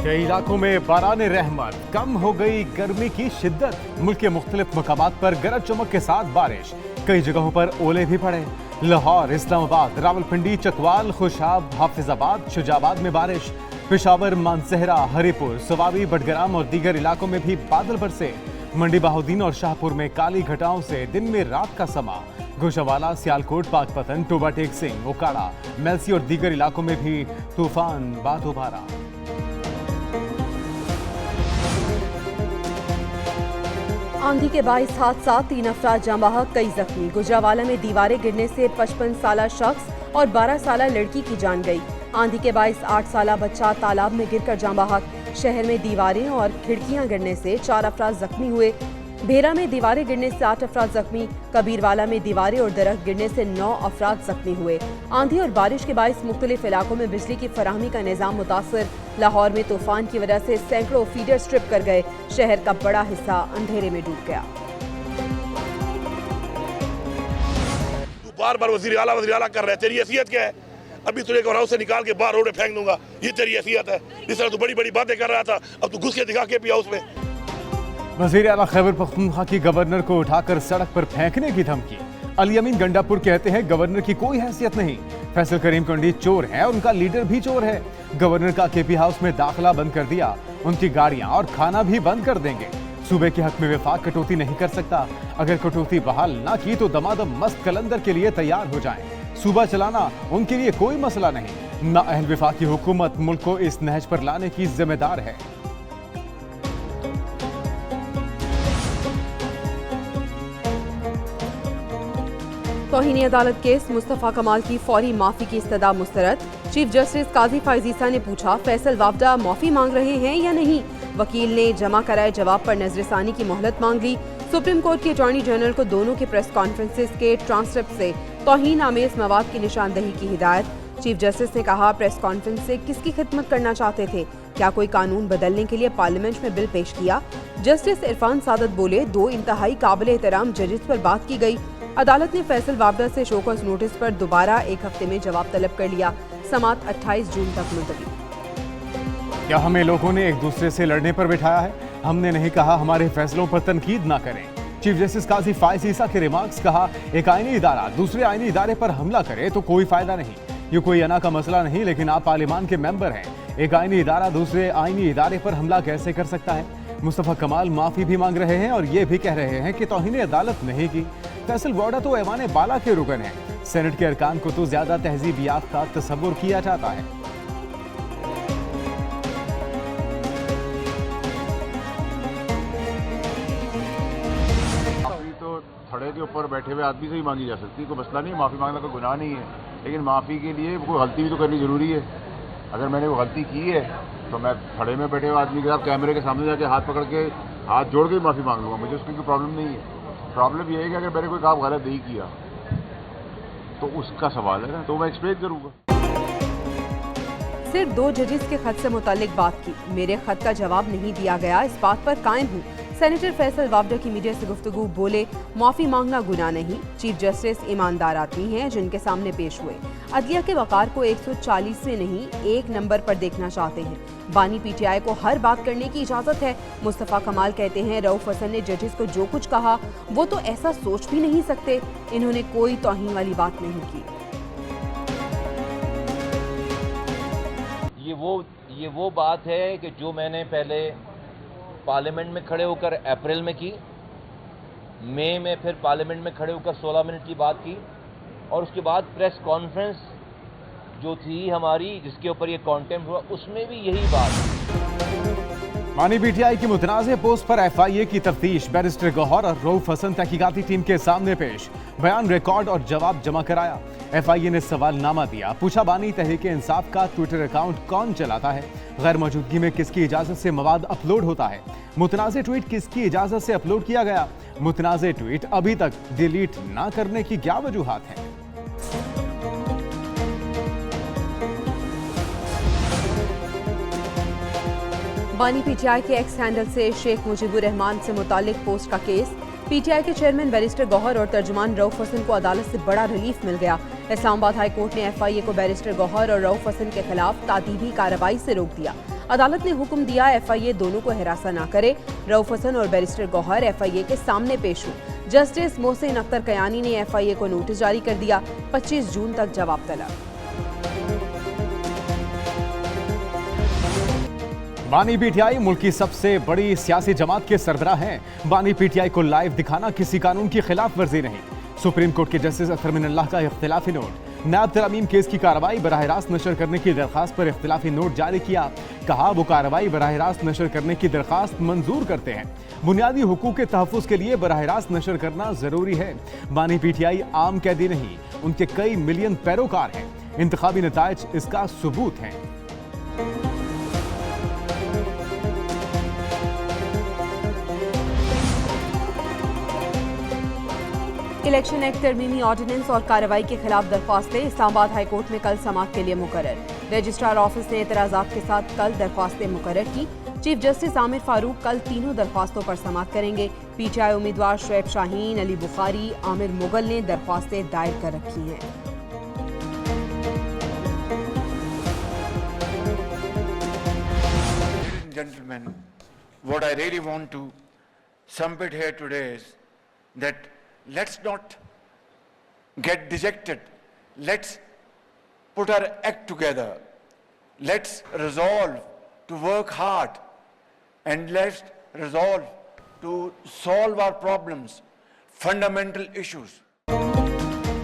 कई इलाकों में बारान रहमत, कम हो गई गर्मी की शिद्दत। मुल्क के मुख्तलिफ मकामात पर गरज चमक के साथ बारिश, कई जगहों पर ओले भी पड़े। लाहौर, इस्लामाबाद, रावलपिंडी, चकवाल, खुशाब, हाफिजाबाद, शुजाबाद में बारिश। पेशावर, मानसहरा, हरिपुर, सवाबी, बडगराम और दीगर इलाकों में भी बादल बरसे। मंडी बहाउद्दीन और शाहपुर में काली घटाओं से दिन में रात का समा। गोशावाला, सियालकोट, पाकपतन, टोबा टेक सिंह, ओकाड़ा, मेलसी और दीगर इलाकों में भी तूफान बादोबारा। आंधी के 22 हादसा, 3 अफराद जाँ बहक, कई जख्मी। गुजरावाला में दीवारें गिरने से 55 साला शख्स और 12 साला लड़की की जान गई। आंधी के 22 8 साला बच्चा तालाब में गिरकर जाँ बहक। शहर में दीवारें और खिड़कियां गिरने से 4 अफराद जख्मी हुए। भेरा में दीवारें गिरने से 8 अफराद जख्मी। कबीरवाला में दीवारें और दरख्त गिरने से 9 अफराद जख्मी हुए। आंधी और बारिश के बायस मुख्तलिफ इलाकों में बिजली की फराहमी का निज़ाम मुतासर। लाहौर में तूफान की वजह से सैकड़ों फीडर स्ट्रिप कर गए। शहर का बड़ा हिस्सा अंधेरे में डूब गया। बार बार वज़ीर आला कर रहे हैं, तेरी हैसियत क्या है? अभी तुझे घरों से निकाल के बाहर रोड पे फेंक दूंगा, ये तेरी हैसियत है? इस तरह तू बड़ी बड़ी बातें कर रहा था, अब तू घुस के दिखा के पिया उसमें। वज़ीर आला खैबर पख्तूनख्वा की गवर्नर को उठाकर सड़क पर फेंकने की धमकी। अली अमीन गंडापुर कहते हैं गवर्नर की कोई हैसियत नहीं। फैसल करीम कंडी चोर है और उनका लीडर भी चोर है। गवर्नर का केपी हाउस में दाखिला बंद कर दिया, उनकी गाड़ियां और खाना भी बंद कर देंगे। सूबे के हक में वफाक कटौती नहीं कर सकता। अगर कटौती बहाल ना की तो दमादम मस्त कलंदर के लिए तैयार हो जाएं। सूबा चलाना उनके लिए कोई मसला नहीं। नाअहल वफाकी हुकूमत मुल्क को इस नहज पर लाने की जिम्मेदार है। तौहीन अदालत केस, मुस्तफ़ा कमाल की फौरी माफी की इस्तदा मुस्तरद। चीफ जस्टिस काजी फायजीसा ने पूछा, फैसल वावडा माफी मांग रहे हैं या नहीं। वकील ने जमा कराए जवाब पर नजरसानी की मोहलत मांग ली। सुप्रीम कोर्ट के अटॉर्नी जनरल को दोनों के प्रेस कॉन्फ्रेंसेस के ट्रांसक्रिप्ट से तौहीन आमेज मवाद की निशानदही की हिदायत। चीफ जस्टिस ने कहा, प्रेस कॉन्फ्रेंस से किसकी खिदमत करना चाहते थे? क्या कोई कानून बदलने के लिए पार्लियामेंट में बिल पेश किया? जस्टिस इरफान सादत बोले, 2 इंतहाई काबिल एहतराम जजेस पर बात की गई। अदालत ने फैसल वावडा से शोकॉज नोटिस पर दोबारा 1 हफ्ते में जवाब तलब कर लिया। समात 28 जून तक मुलतवी। क्या हमें लोगों ने एक दूसरे से लड़ने पर बिठाया है? हमने नहीं कहा हमारे फैसलों पर तनकीद ना करें। चीफ जस्टिस काजी फायजीसा के रिमार्क्स। कहा, एक आईनी इदारा दूसरे आईनी इदारे पर हमला करे तो कोई फायदा नहीं। ये कोई अना का मसला नहीं, लेकिन आप पार्लियामान के मेंबर हैं। एक आईनी इदारा दूसरे आईनी इदारे पर हमला कैसे कर सकता है? मुस्तफ़ा कमाल माफी भी मांग रहे हैं और ये भी कह रहे हैं कि तौहीन अदालत नहीं की। फैसल वावडा तो ऐवान बाला के रुकन है। सेनेट के अरकान को तो ज्यादा तहजीब याफ्ता तस्वुर किया जाता है। माफी तो थड़े के ऊपर बैठे हुए आदमी से ही मांगी जा सकती है, कोई मसला नहीं, माफी मांगना कोई गुनाह नहीं है। लेकिन माफी के लिए कोई गलती भी तो करनी जरूरी है। अगर मैंने वो गलती की है तो मैं खड़े में बैठे हुए आदमी के साथ कैमरे के सामने जाके हाथ पकड़ के हाथ जोड़ के माफी मांग लूंगा, मुझे उसकी कोई प्रॉब्लम नहीं है। प्रॉब्लम ये है कि अगर मैंने कोई काम गलत नहीं किया तो उसका सवाल है ना, तो मैं एक्सप्लेन करूंगा। सिर्फ 2 जजेस के खत से मुतालिक बात की, मेरे खत का जवाब नहीं दिया गया, इस बात पर कायम हूँ। सेनेटर फैसल वावडा की मीडिया से गुफ्तगू। बोले, माफी मांगना गुनाह नहीं। चीफ जस्टिस ईमानदार आदमी हैं जिनके सामने पेश हुए। अदलिया के वकार को 140 से नहीं 1 नंबर पर देखना चाहते हैं। बानी पीटीआई को हर बात करने की इजाजत है। मुस्तफ़ा कमाल कहते हैं, रऊफ हसन ने जजेस को जो कुछ कहा वो तो ऐसा सोच भी नहीं सकते। इन्होंने कोई तौहीन वाली बात नहीं की। ये वो बात है कि जो मैंने पहले पार्लियामेंट में खड़े होकर अप्रैल में की, मई में फिर पार्लियामेंट में खड़े होकर 16 मिनट की बात की, और उसके बाद प्रेस कॉन्फ्रेंस जो थी हमारी जिसके ऊपर ये कॉन्टेम्प्ट हुआ, उसमें भी यही बात। मानी पीटीआई की मुतनाज़े पोस्ट पर FIA की तफ्तीश। बैरिस्टर गौहर और रऊफ हसन तहकीकाती टीम के सामने पेश। बयान रिकॉर्ड और जवाब जमा कराया। FIA ने सवालनामा दिया। पूछा, बानी तहरीक इंसाफ का ट्विटर अकाउंट कौन चलाता है? गैर मौजूदगी में किसकी इजाजत से मवाद अपलोड होता है? मुतनाज़े ट्वीट किसकी इजाजत से अपलोड किया गया? मुतनाज़े ट्वीट अभी तक डिलीट ना करने की क्या वजूहात है? बानी पीटीआई के एक्स हैंडल से शेख मुजीबुर रहमान से मुतालिक पोस्ट का केस। पीटीआई के चेयरमैन बैरिस्टर गौहर और तर्जुमान रऊफ हसन को अदालत से बड़ा रिलीफ मिल गया। इस्लामाबाद हाई कोर्ट ने FIA को बैरिस्टर गौहर और रऊफ हसन के खिलाफ तादीबी कार्रवाई से रोक दिया। अदालत ने हुक्म दिया FIA दोनों को हिरासत न करे। रऊफ हसन और बैरिस्टर गौहर FIA के सामने पेश हो। जस्टिस मोहसिन अख्तर कयानी ने FIA को नोटिस जारी कर दिया। 25 जून तक जवाब तलब। बानी पीटीआई मुल्क की सबसे बड़ी सियासी जमात के सरबराह हैं। बानी पीटीआई को लाइव दिखाना किसी कानून की खिलाफ वर्जी नहीं। सुप्रीम कोर्ट के जस्टिस अख्तर मिनल्लाह का इख्तिलाफी नोट। नायब तरमीम केस की कार्रवाई बराह रास्त नशर करने की दरखास्त पर इख्तिलाफी नोट जारी किया। कहा वो कार्रवाई बराह रास्त नशर करने की दरखास्त मंजूर करते हैं। बुनियादी हुकूक के तहफ़्फ़ुज़ के लिए बराह रास्त नशर करना जरूरी है। बानी पीटीआई आम कैदी नहीं, उनके कई मिलियन पैरोकार हैं। इंतखाबी नताइज इसका सबूत हैं। इलेक्शन एक्ट तरमीमी ऑर्डिनेंस और कार्रवाई के खिलाफ दरख्वास्तें इस्लामाबाद हाई कोर्ट में कल समाअत के लिए मुकर्रर। रजिस्ट्रार ऑफिस ने एतराज़ात के साथ कल दरख्वास्तें मुकर्रर की। चीफ जस्टिस आमिर फारूक कल तीनों दरख्वास्तों पर समाअत करेंगे। पीटीआई उम्मीदवार शुएब शाहीन, अली बुखारी, आमिर मुगल ने दरख्वास्तें दायर कर रखी हैं। Gentlemen, what I really want to submit here today is that let's not get dejected. Let's put our act together. Let's resolve to work hard and let's resolve to solve our problems, fundamental issues.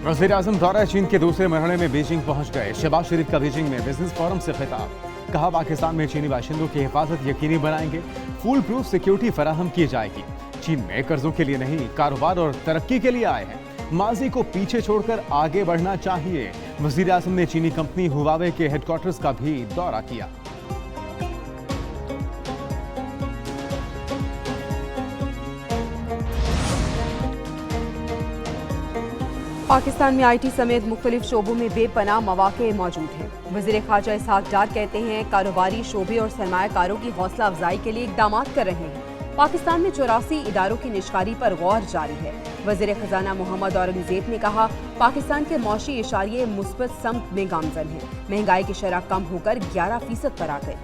वज़ीर आज़म दौरा चीन के दूसरे मरहले में Beijing पहुंच गए। शहबाज शरीफ का बीजिंग में बिजनेस फोरम से खिताब। कहा पाकिस्तान में चीनी बाशिंदों की हिफाजत यकीनी बनाएंगे। फुल प्रूफ सिक्योरिटी फराहम की जाएगी। चीन में कर्जों के लिए नहीं, कारोबार और तरक्की के लिए आए हैं। माजी को पीछे छोड़कर आगे बढ़ना चाहिए। वज़ीर आज़म ने चीनी कंपनी हुवावे के हेडक्वार्टर्स का भी दौरा किया। पाकिस्तान में IT समेत मुख्तलिफ शोबों में बेपनाह मौक़े मौजूद हैं। वज़ीर ख़ारजा इसहाक़ डार कहते हैं कारोबारी शोबे और सरमायाकारों की हौसला अफजाई के लिए इक़दामात कर रहे हैं। पाकिस्तान में 84 इदारों की निष्कारी पर गौर जारी है। वज़ीर ख़जाना मोहम्मद औरंगज़ेब ने कहा पाकिस्तान के मौशी इशारे मुस्बत समत में गामज़न है। महंगाई की शरह कम होकर 11% पर आ गई।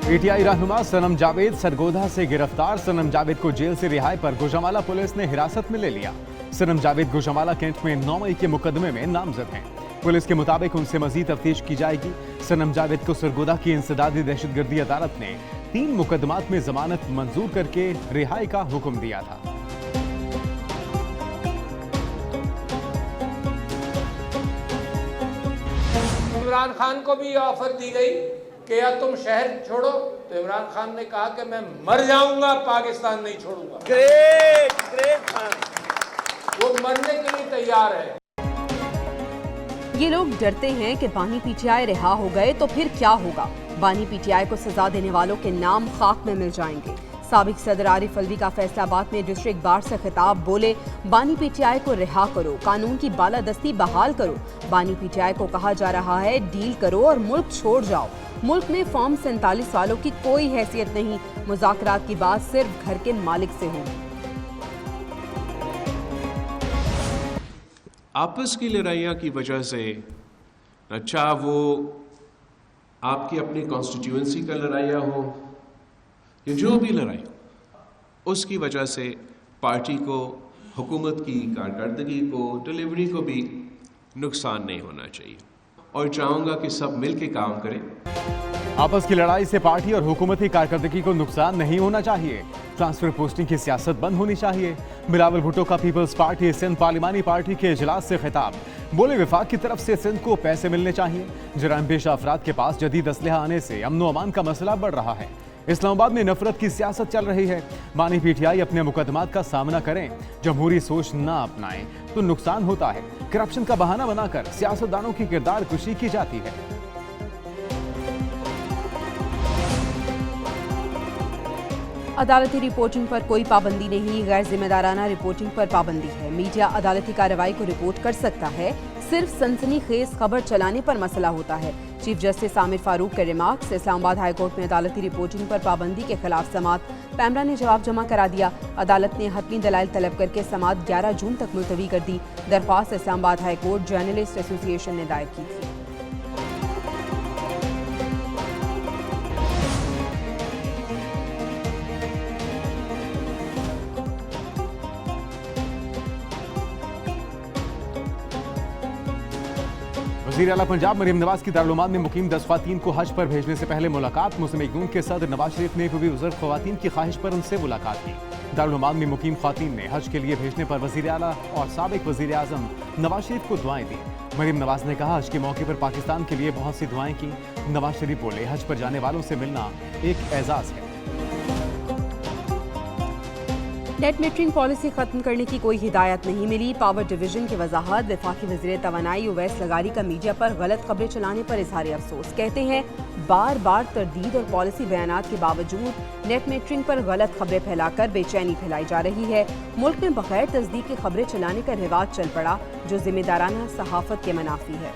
पीटीआई रहनुमा सनम जावेद सरगोधा से गिरफ्तार। सनम जावेद को जेल से रिहाई पर गुजरावाला पुलिस ने हिरासत में ले लिया। सनम जावेद गुजरावाला कैंट में 9 मई के मुकदमे में नामजद हैं। पुलिस के मुताबिक उनसे मजीद तफ्तीश की जाएगी। सनम जावेद को सरगोधा की इंसदादी दहशतगर्दी अदालत ने 3 मुकदमात में जमानत मंजूर करके रिहाई का हुक्म दिया था। इमरान खान को भी यह ऑफर दी गई कि या तुम शहर छोड़ो, तो इमरान खान ने कहा कि मैं मर जाऊंगा, पाकिस्तान नहीं छोड़ूंगा। ग्रेट वो मरने के लिए तैयार है। ये लोग डरते हैं कि बानी पीटीआई रिहा हो गए तो फिर क्या होगा। बानी पीटीआई को सजा देने वालों के नाम खाक में मिल जाएंगे। साबिक सदर आरिफ अलवी का फैसलाबाद में डिस्ट्रिक्ट बार से खिताब। बोले बानी पीटीआई को रिहा करो, कानून की बालादस्ती बहाल करो। बानी पीटीआई को कहा जा रहा है डील करो और मुल्क छोड़ जाओ। मुल्क में फॉर्म 47 वालों की कोई हैसियत नहीं। मुज़ाकरात की बात सिर्फ घर के मालिक से होगी। आपस की लड़ाइयाँ की वजह से, अच्छा वो आपकी अपनी कॉन्स्टिट्यूएंसी का लड़ाइयाँ हो या जो भी लड़ाई हो, उसकी वजह से पार्टी को, हुकूमत की कारकर्दगी को, डिलीवरी को भी नुकसान नहीं होना चाहिए। और चाहूँगा कि सब मिल के काम करें। आपस की लड़ाई से पार्टी और हुकूमती कारकर्दगी को नुकसान नहीं होना चाहिए। ट्रांसफर पोस्टिंग की सियासत बंद होनी चाहिए। बिलावल भुट्टो का पीपल्स पार्टी सिंध पार्लिमानी पार्टी के इजलास से खिताब। बोले विफाक की तरफ से सिंध को पैसे मिलने चाहिए। जराइम पेशा अफराद के पास जदीद असलहा आने से अमन अमान का मसला बढ़ रहा है। इस्लामाबाद में नफरत की सियासत चल रही है। बानी पीटीआई अपने मुकदमात का सामना करें, जमहूरी सोच ना अपनाएं तो नुकसान होता है। करप्शन का बहाना बनाकर सियासतदानों की किरदार कुशी की जाती है। अदालती रिपोर्टिंग पर कोई पाबंदी नहीं, गैर जिम्मेदाराना रिपोर्टिंग पर पाबंदी है। मीडिया अदालती कार्रवाई को रिपोर्ट कर सकता है, सिर्फ सनसनीखेज खबर चलाने पर मसला होता है। चीफ जस्टिस आमिर फारूक के रिमार्क्स। इस्लामाबाद हाईकोर्ट में अदालती रिपोर्टिंग पर पाबंदी के खिलाफ समात। पैमरा ने जवाब जमा करा दिया। अदालत ने हतमी दलाइल तलब करके समात 11 जून तक मुलतवी कर दी। दरख्वास्त इस्लामाबाद हाईकोर्ट जर्नलिस्ट एसोसिएशन ने दायर की थी। वज़ीर आला पंजाब मरीम नवाज की दारुल-उलूम में मुकीम 10 ख़वातीन को हज पर भेजने से पहले मुलाकात। मुस्लिम लीग नून के सदर नवाज शरीफ ने भी बुजुर्ग ख़वातीन की ख्वाहिश पर उनसे मुलाकात की। दारुल-उलूम में मुकीम ख़वातीन ने हज के लिए भेजने पर वज़ीर आला और साबिक़ वज़ीर आज़म नवाज शरीफ को दुआएं दी। मरीम नवाज ने कहा, हज के मौके पर पाकिस्तान के लिए बहुत सी दुआएं की। नवाज शरीफ बोले, हज पर जाने वालों से मिलना एक एजाज़ है। नेट मीटरिंग पॉलिसी खत्म करने की कोई हिदायत नहीं मिली। पावर डिवीजन की वजाहत। वफाकी वज़ीर तवानाई उवैस लगारी का मीडिया पर गलत खबरें चलाने पर इजहार अफसोस। कहते हैं, बार बार तरदीद और पॉलिसी बयानात के बावजूद नेट मीटरिंग पर गलत खबरें फैलाकर बेचैनी फैलाई जा रही है। मुल्क में बगैर तस्दीक के खबरें चलाने का रिवाज चल पड़ा, जो जिम्मेदाराना सहाफत के मनाफी है।